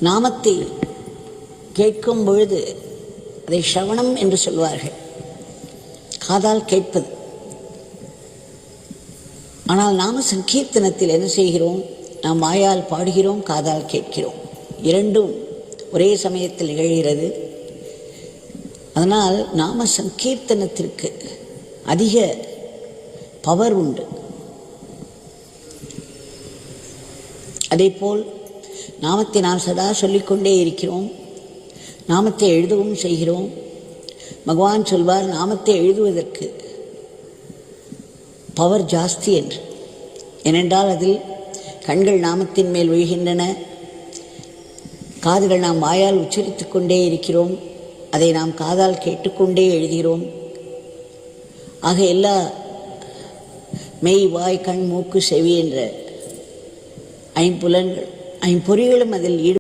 நாமத்தை கேட்கும் பொழுது அதை ஸ்ரவணம் என்று சொல்வார்கள், காதால் கேட்பது. ஆனால் நாம சங்கீர்த்தனத்தில் என்ன செய்கிறோம்? நாம் வாயால் பாடுகிறோம், காதால் கேட்கிறோம். இரண்டும் ஒரே சமயத்தில் நிகழ்கிறது. அதனால் நாம சங்கீர்த்தனத்திற்கு அதிக பவர் உண்டு. அதேபோல் நாமத்தை நாம் சதா சொல்லிக்கொண்டே இருக்கிறோம், நாமத்தை எழுதவும் செய்கிறோம். பகவான் சொல்வார், நாமத்தை எழுதுவதற்கு பவர் ஜாஸ்தி என்று. ஏனென்றால் அதில் கண்கள் நாமத்தின் மேல் விழுகின்றன, காதுகள் நாம் வாயால் உச்சரித்து கொண்டே இருக்கிறோம், அதை நாம் காதால் கேட்டுக்கொண்டே எழுதுகிறோம். ஆக எல்லா மெய், வாய், கண், மூக்கு, செவி என்ற ஐம்புலன்கள், ஐம்பொறிகளும் அதில்